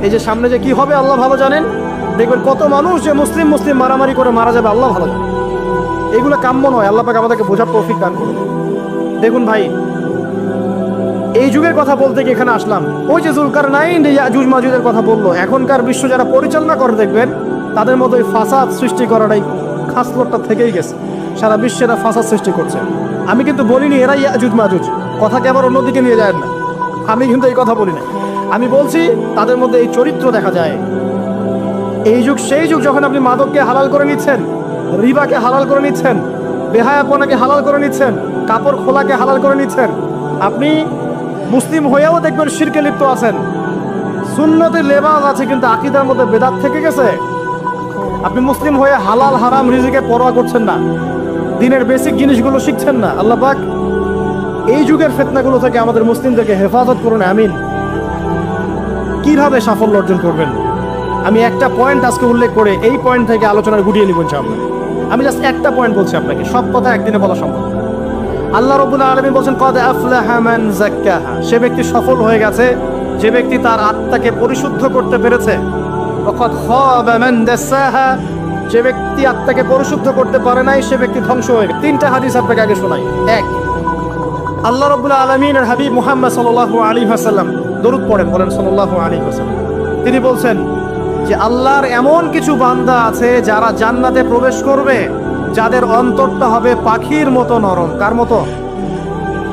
এই যে সামনে যে কি হবে আল্লাহ ভালো জানেন। দেখবেন কত মানুষ যে মুসলিম মুসলিম মারামারি করে মারা যাবে আল্লাহ ভালো জানেন। এগুলো কাম্য নয়। আল্লাহ পাক আমাদেরকে বোঝার তৌফিক দান করুন। দেখুন ভাই, এই যুগের কথা বলতে গিয়ে এখানে আসলাম। ওই যে জুলকারনাইন ইয়াজুজ মাজুজের কথা বললো, এখনকার বিশ্ব যারা পরিচালনা করে দেখবেন তাদের মধ্যে ওই ফাসাদ সৃষ্টি করাটাই খাসলতটা থেকেই গেছে। সারা বিশ্বে এরা ফাসাদ সৃষ্টি করছে। আমি কিন্তু বলিনি এরা ইয়াজুজ মাজুজ, কথাকে আবার অন্যদিকে নিয়ে যায় না। আমি কিন্তু এই কথা বলি না। আমি বলছি তাদের মধ্যে এই চরিত্র দেখা যায়। এই যুগ সেই যুগ যখন আপনি মাদককে হালাল করে নিচ্ছেন, রিবাকে হালাল করে নিচ্ছেন, বেহায়াপনাকে হালাল করে নিচ্ছেন, কাপড় খোলাকে হালাল করে নিচ্ছেন। আপনি মুসলিম হয়েও দেখবেন শিরকে লিপ্ত আছেন। সুন্নতের লেবাস আছে কিন্তু আকীদার মধ্যে বেদাত থেকে গেছে। আপনি মুসলিম হয়ে হালাল হারাম রিজিকে পরোয়া করছেন না, দিনের বেসিক জিনিসগুলো শিখছেন না। আল্লাহ পাক এই যুগের ফিতনাগুলো থেকে আমাদের মুসলিমদেরকে হেফাজত করুন, আমিন। কিভাবে সাফল্য অর্জন করবেন আমি একটা পয়েন্ট আজকে উল্লেখ করে এই পয়েন্ট থেকে আলোচনার গুটিয়ে নিব ইনশাআল্লাহ। আমি জাস্ট একটা পয়েন্ট বলছি আপনাকে, সব কথা একদিনে বলা সম্ভব। আল্লাহ রাব্বুল আলামিন বলেন কদ আফলাহা মান যাক্কাহা, সে ব্যক্তি সফল হয়ে গেছে যে ব্যক্তি তার আত্মাকে পরিশুদ্ধ করতে পেরেছে। ওয়া কদ খাবা মান দাসাহা, যে ব্যক্তি আত্মাকে পরিশুদ্ধ করতে পারে নাই সে ব্যক্তি ধ্বংস হয়ে গেছে। তিনটা হাদিস আপনাকে আগে শোনাই। এক, আল্লাহ রাব্বুল আলামিনের হাবিব মুহাম্মদ সাল্লাল্লাহু আলাইহি ওয়াসাল্লাম দরুদ পড়েন, বলেন সাল্লাল্লাহু আলাইহি ওয়াসাল্লাম। তিনি বলছেন যে আল্লাহর এমন কিছু বান্দা আছে যারা জান্নাতে প্রবেশ করবে যাদের অন্তরটা হবে পাখির মতো নরম। কার মতো?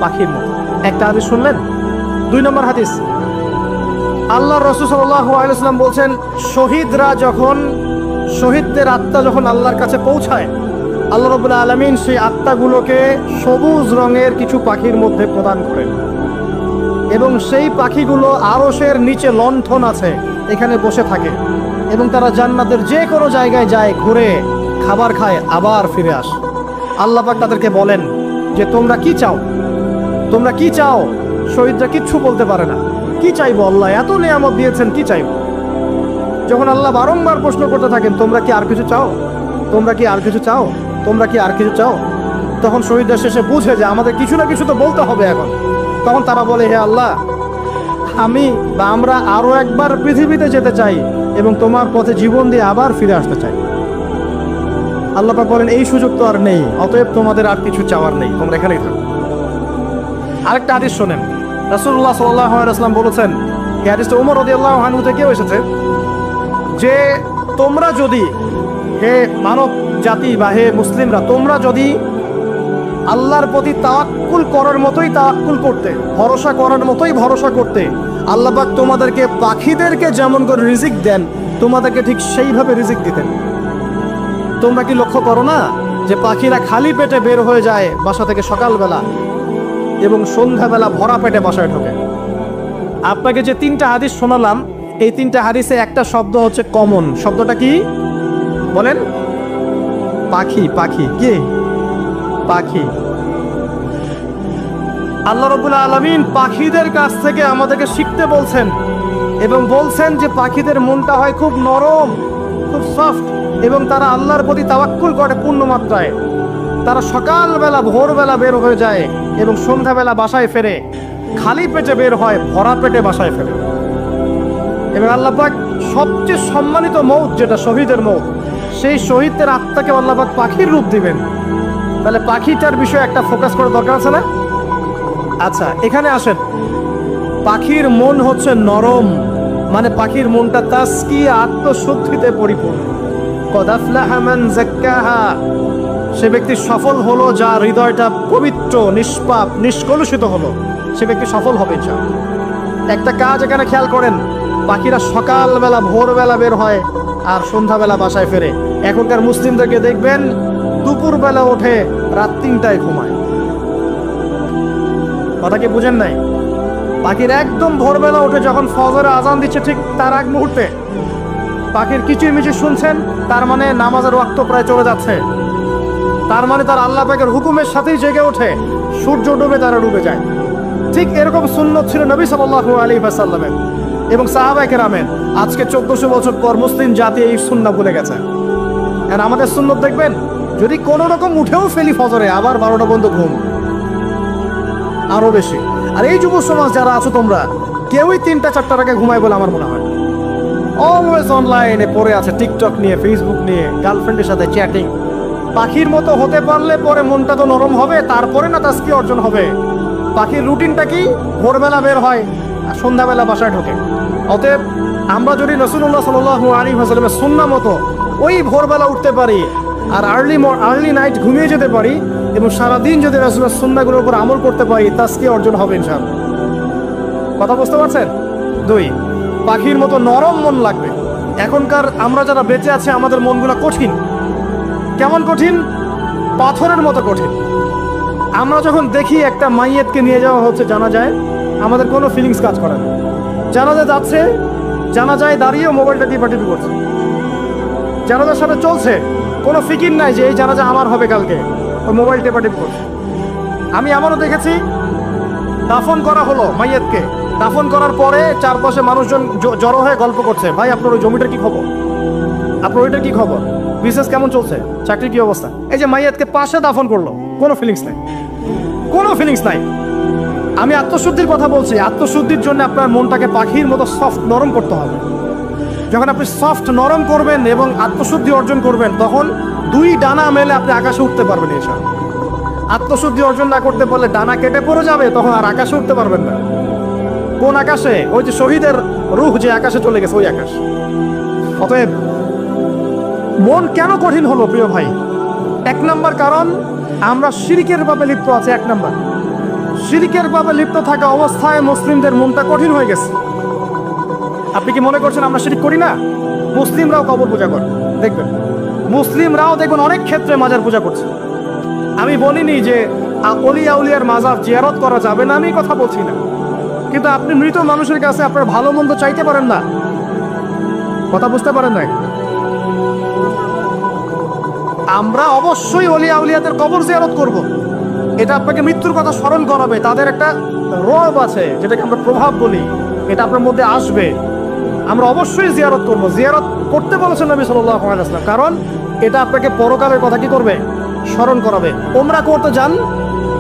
পাখির মতো। একটা হাদিস শুনলেন। দুই নম্বর হাদিস, আল্লাহ রাসূল সাল্লাল্লাহু আলাইহি ওয়াসাল্লাম বলছেন শহীদরা যখন, শহীদদের আত্মা যখন আল্লাহর কাছে পৌঁছায়, আল্লাহ রাব্বুল আলামিন সেই আত্মাগুলোকে সবুজ রঙের কিছু পাখির মধ্যে প্রদান করেন এবং সেই পাখিগুলো আরশের নিচে লণ্ঠন আছে এখানে বসে থাকে এবং তারা জান্নাতের যে কোনো জায়গায় যায়, ঘুরে খাবার খায়, আবার ফিরে আসে। আল্লাহ পাক তাদেরকে বলেন যে তোমরা কি চাও, তোমরা কি চাও? শহীদরা কিচ্ছু বলতে পারে না। কি চাইবো আল্লাহ, এত নিয়ামত দিয়েছেন, কি চাইবো? যখন আল্লাহ বারংবার প্রশ্ন করতে থাকেন তোমরা কি আর কিছু চাও, তোমরা কি আর কিছু চাও, তোমরা কি আর কিছু চাও, তখন শহীদরা শেষে বুঝে যে আমাদের কিছু না কিছু তো বলতে হবে এখন। তখন তারা বলে হে আল্লাহ, আমি বা আমরা আরো একবার পৃথিবীতে যেতে চাই এবং তোমার পথে জীবন দিয়ে আবার ফিরে আসতে চাই। আল্লাহ পাক বলেন এই সুযোগ তো আর নেই, অতএব তোমাদের আর কিছু চাওয়ার নেই, তোমরা এখানেই থাকো। আরেকটা হাদিস শোনেন, রাসূলুল্লাহ সাল্লাল্লাহু আলাইহি ওয়াসাল্লাম বলেছেন, এই হাদিসটা ওমর রাদিয়াল্লাহু আনহু থেকেও এসেছে, যে তোমরা যদি, হে মানব জাতি বা হে মুসলিমরা, তোমরা যদি আল্লাহর প্রতি তাওয়াক্কুল করার মতোই তাওয়াক্কুল করতে, ভরসা করার মতোই ভরসা করতে, আল্লাহ পাক তোমাদেরকে পাখিদেরকে যেমন করে রিজিক দেন তোমাদেরকে ঠিক সেইভাবে রিজিক দিতেন। তোমরা কি লক্ষ্য করো না যে পাখিরা খালি পেটে বের হয়ে যায় বাসা থেকে সকালবেলা এবং সন্ধ্যাবেলা ভরা পেটে বাসায় ঢোকে? আপনাকে যে তিনটা হাদিস শোনালাম এই তিনটা হাদিসে একটা শব্দ হচ্ছে কমন। শব্দটা কি বলেন? পাখি। পাখি কি? পাখি। আল্লাহ রাব্বুল আলামিন পাখিদের কাছ থেকে আমাদেরকে শিখতে বলছেন এবং বলছেন যে পাখিদের মনটা হয় খুব নরম, খুব সফট এবং তারা আল্লাহর প্রতি তাওয়াক্কুল করে পূর্ণ মাত্রায়। তারা সকালবেলা ভোরবেলা বের হয়ে যায় এবং সন্ধ্যাবেলা বাসায় ফেরে, খালি পেটে বের হয়, ভরা পেটে বাসায় ফেরে। এবং আল্লাহ পাক সবচেয়ে সম্মানিত মৌত যেটা শহীদের মৌত, সেই শহীদদের আত্মাকে আল্লাহ পাক পাখির রূপ দিবেন। তাহলে পাখিটার বিষয়ে একটা ফোকাস করার দরকার আছে না? আচ্ছা, এখানে আসেন। পাখির মন হচ্ছে নরম, মানে পাখির মনটা তাসকিয়া, আত্মশুদ্ধিতে পরিপূর্ণ। কদ আফলাহা মান যাক্কাহা, সে ব্যক্তি সফল হলো যার হৃদয়টা পবিত্র, নিষ্পাপ, নিষ্কলুষিত হলো, সে ব্যক্তি সফল হবে ইনশাআল্লাহ। একটা কাজ এখানে খেয়াল করেন, পাখিরা সকালবেলা ভোরবেলা বের হয় আর সন্ধ্যাবেলা বাসায় ফেরে। এখনকার মুসলিমদেরকে দেখবেন দুপুরবেলা ওঠে, রাত 3টায় ঘুমায়। কথা কি বুঝেন নাই? পাখির একদম ভোরবেলা উঠে যখন ফজরের আজান দিচ্ছে ঠিক তার আগ মুহূর্তে পাখির কিচিরমিচির শুনছেন, তার মানে নামাজের ওয়াক্ত প্রায় চলে যাচ্ছে। তার মানে তার আল্লাহ পাকের হুকুমের সাথেই জেগে ওঠে, সূর্য ডুবে তারা ডুবে যায়। ঠিক এরকম সুন্নত ছিল নবী সাল্লাল্লাহু আলাইহি ওয়াসাল্লামের এবং সাহাবায়ে কেরামের। আজকে 1400 বছর পর মুসলিম জাতি এই সুন্নাহ ভুলে গেছে। আর আমাদের সুন্নত দেখবেন, যদি কোনো রকম উঠেও ফেলি ফজরে, আবার 12টা পর্যন্ত ঘুম, আরো বেশি। আর এই যুব সমাজ যারা আছো তোমরা, কেউই 3টা 4টার আগে ঘুমায় বলে আমার মনে হয়। অলওয়েজ অনলাইনে পড়ে আছে, টিকটক নিয়ে, ফেসবুক নিয়ে, গার্লফ্রেন্ডের সাথে চ্যাটিং। পাখির মতো হতে পারলে পরে মনটা তো নরম হবে, তারপরে না তাসকিয়া অর্জন হবে। পাখির রুটিনটা কি? ভোরবেলা বের হয় আর সন্ধ্যাবেলা বাসায় ঢোকে। অতএব আমরা যদি রাসূলুল্লাহ সাল্লাল্লাহু আলাইহি ওয়াসাল্লামের সুন্নাহ মতো ওই ভোরবেলা উঠতে পারি আর আর্লি নাইট ঘুমিয়ে যেতে পারি এবং সারাদিন যদি রাসূলের সুন্নাহগুলোর উপর আমল করতে পারি, তাসকিয়া অর্জন হবে ইনশাআল্লাহ। কথা বুঝতে পারছেন? 2, পাখির মতো নরম মন লাগবে। এখনকার আমরা যারা বেঁচে আছে আমাদের মনগুলো কঠিন। কেমন কঠিন? পাথরের মতো কঠিন। আমরা যখন দেখি একটা মাইয়েতকে নিয়ে যাওয়া হচ্ছে জানাজায়, আমাদের কোনো ফিলিংস কাজ করে না। জানাজা যাচ্ছে, জানাজায় দাঁড়িয়ে মোবাইলটা টিপাটিপি করছে। জানাজার সাথে চলছে, কোনো ফিকির নাই যে এই জানাজা আমার হবে কালকে, ওই মোবাইল টিপাটিপি করছে। আমি আমারও দেখেছি, দাফন করা হলো মাইয়েতকে, দাফন করার পরে চারপাশে মানুষজন জড়ো হয়ে গল্প করছে, ভাই আপনার ওই জমিটার কি খবর, আপনার ওইটার কি খবর, বিজনেস কেমন চলছে, চাকরির কি অবস্থা। এই যে মাইয়াতকে পাশে দাফন করলো, কোনো ফিলিংস নাই, কোনো ফিলিংস নাই। আমি আত্মশুদ্ধির কথা বলছি। আত্মশুদ্ধির জন্য আপনার মনটাকে পাখির মতো সফট নরম করতে হবে। যখন আপনি সফট নরম করবেন এবং আত্মশুদ্ধি অর্জন করবেন, তখন 2 ডানা মেলে আপনি আকাশে উঠতে পারবেন এসব। আত্মশুদ্ধি অর্জন না করতে পারলে ডানা কেটে পড়ে যাবে, তখন আর আকাশে উঠতে পারবেন না। কোন আকাশে? ওই যে শহীদের রূহ যে আকাশে চলে গেছে, ওই আকাশ। অতএব মন কেন কঠিন হলো প্রিয় ভাই? 1 নম্বর কারণ, আমরা শিরকের পাপে লিপ্ত আছে। 1 নম্বর, শিরকের পাপে লিপ্ত থাকা অবস্থায় মুসলিমদের মনটা কঠিন হয়ে গেছে। আপনি কি মনে করছেন আমরা শিরক করি না? মুসলিমরাও কবর পূজা করে, দেখবেন মুসলিমরাও দেখবেন অনেক ক্ষেত্রে মাজার পূজা করছে। আমি বলিনি যে অলিয়া উলিয়ার মাজার জিয়ারত করা যাবে না, আমি কথা বলছি না, কিন্তু আপনি মৃত মানুষের কাছে আপনার ভালো মন্দ চাইতে পারেন না। কথা বুঝতে পারেন না? আমরা অবশ্যই অলিয়া উলিয়াদের কবর জিয়ারত করব। এটা আপনাকে মৃত্যুর কথা স্মরণ করাবে। তাদের একটা রব আছে, যেটাকে আমরা প্রভাব বলি, এটা আপনার মধ্যে আসবে। আমরা অবশ্যই জিয়ারত করব। জিয়ারত করতে বলেছেন নবী সাল্লাল্লাহু আলাইহি ওয়াসাল্লাম, কারণ এটা আপনাকে পরকালের কথা কি করবে? স্মরণ করাবে। ওমরা করতে যান,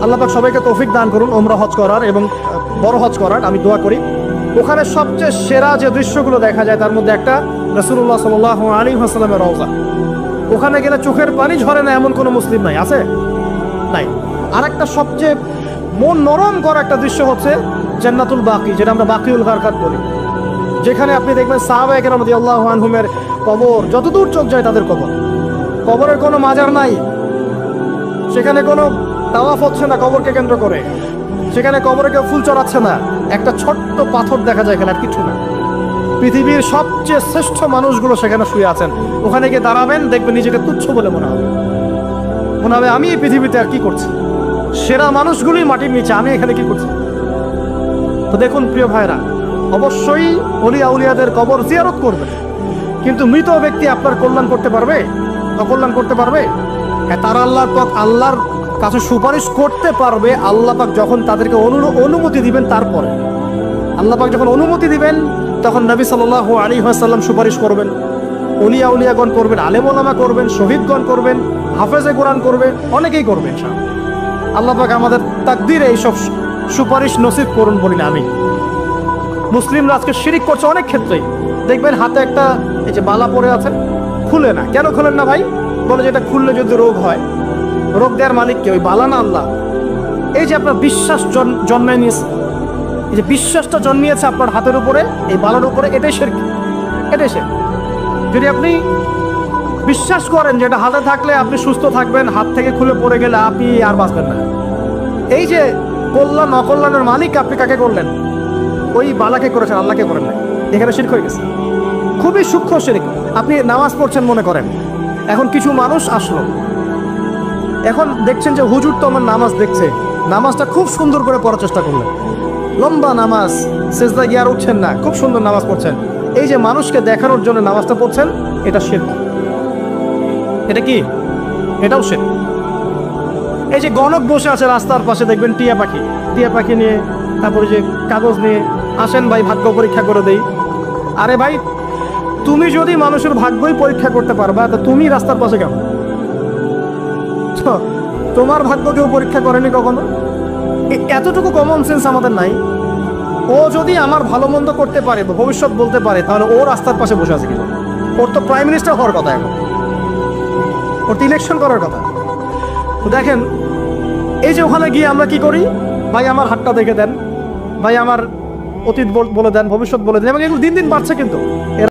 আল্লাহ পাক সবাইকে তৌফিক দান করুন ওমরা হজ করার এবং বড় হজ করার, আমি দোয়া করি। ওখানে সবচেয়ে সেরা যে দৃশ্যগুলো দেখা যায় তার মধ্যে একটা রাসূলুল্লাহ সাল্লাল্লাহু আলাইহি ওয়াসাল্লামের রওজা। ওখানে গেলে চোখের পানি ঝরে না এমন কোনো মুসলিম নাই, আছে? নাই। আর একটা সবচেয়ে মন নরম করা একটা দৃশ্য হচ্ছে জান্নাতুল বাকি, যেটা আমরা বাকিউল গারকাত বলি, যেখানে আপনি দেখবেন সাহাবায়ে কেরাম রাদিয়াল্লাহু আনহুমের কবর, যতদূর চোখ যায় তাদের কবর। কবরের কোনো মাজার নাই, সেখানে কোনো তাওয়াফ হচ্ছে না কবরকে কেন্দ্র করে, সেখানে কবরে কেউ ফুল চড়াচ্ছে না, একটা ছোট্ট পাথর দেখা যায়, এখানে আর কিছু না। পৃথিবীর সবচেয়ে শ্রেষ্ঠ মানুষগুলো সেখানে শুয়ে আছেন। ওখানে গিয়ে দাঁড়াবেন, দেখবেন নিজেকে তুচ্ছ বলে মনে হবে, আমি এই পৃথিবীতে আর কি করছি। সেরা মানুষগুলোই মাটির নিচে, আমি এখানে কি করছি? তো দেখুন প্রিয় ভাইরা, অবশ্যই ওলিয়া উলিয়াদের কবর জিয়ারত করবে, কিন্তু মৃত ব্যক্তি আপনার কল্যাণ করতে পারবে? অকল্যাণ করতে পারবে? হ্যাঁ, তারা আল্লাহর কাছে সুপারিশ করতে পারবে আল্লাহ পাক যখন তাদেরকে অনুমতি দিবেন। তারপরে আল্লাহ পাক যখন অনুমতি দিবেন, তখন নবী সাল্লাল্লাহু আলাইহি ওয়াসাল্লাম সুপারিশ করবেন, ওলিয়া উলিয়াগণ করবেন, আলেম ওলামা করবেন, শহীদগণ করবেন, হাফেজে কোরআন করবে, অনেকেই করবেন। আল্লাহ পাক আমাদের তাকদীরে এইসব সুপারিশ নসিব করুন বলি না আমি। মুসলিমরা আজকে শিরিক করছে অনেক ক্ষেত্রেই। দেখবেন হাতে একটা এই যে বালা পরে আছে, খুলে না। কেন খুলেন না ভাই? বলে যে এটা খুললে যদি রোগ হয়। রোগ দেওয়ার মালিক কে? ওই বালা না আল্লাহ? এই যে আপনার বিশ্বাস জন্মে নিয়েছে, এই যে বিশ্বাসটা জন্মিয়েছে আপনার হাতের উপরে, এই বালার উপরে, এটাই শিরক, এটাই শিরক। যদি আপনি বিশ্বাস করেন যে এটা হাতে থাকলে আপনি সুস্থ থাকবেন, হাত থেকে খুলে পড়ে গেলে আপনি আর বাঁচবেন না, এই যে কল্যাণ অকল্যাণের মালিক আপনি কাকে করলেন? ওই বালাকে করেছেন, আল্লাহকে করেন না। এখানে শিরক হয়ে গেছে, খুবই সূক্ষ্ম শিরক। আপনি নামাজ পড়ছেন মনে করেন, এখন কিছু মানুষ আসলো, এখন দেখছেন যে হুজুর তো আমার নামাজ দেখছে, নামাজটা খুব সুন্দর করে পড়ার চেষ্টা করলেন, লম্বা নামাজ, সেজদা গিয়ে আর উঠছেন না, খুব সুন্দর নামাজ পড়ছেন। এই যে মানুষকে দেখানোর জন্য নামাজটা পড়ছেন, এটা শিরক। এটা কি? এটাও শিরক। এই যে গণক বসে আছে রাস্তার পাশে, দেখবেন টিয়া পাখি নিয়ে, তারপরে যে কাগজ নিয়ে, আসেন ভাই ভাগ্য পরীক্ষা করে দেই। আরে ভাই, তুমি যদি মানুষের ভাগ্যই পরীক্ষা করতে পারবা, তা তুমি রাস্তার পাশে কেন? তোমার ভাগ্য কেউ পরীক্ষা করেনি কখনো? এতটুকু কমন সেন্স আমাদের নাই। ও যদি আমার ভালো মন্দ করতে পারে বা ভবিষ্যৎ বলতে পারে, তাহলে ও রাস্তার পাশে বসে আছে কিছু। ওর তো প্রাইম মিনিস্টার হওয়ার কথা, এখন ওর তো ইলেকশন করার কথা। তো দেখেন, এই যে ওখানে গিয়ে আমরা কি করি, ভাই আমার হাতটা দেখে দেন, ভাই আমার অতীত বলে দেন, ভবিষ্যৎ বলে দেন, এবং এগুলো দিন দিন বাড়ছে কিন্তু।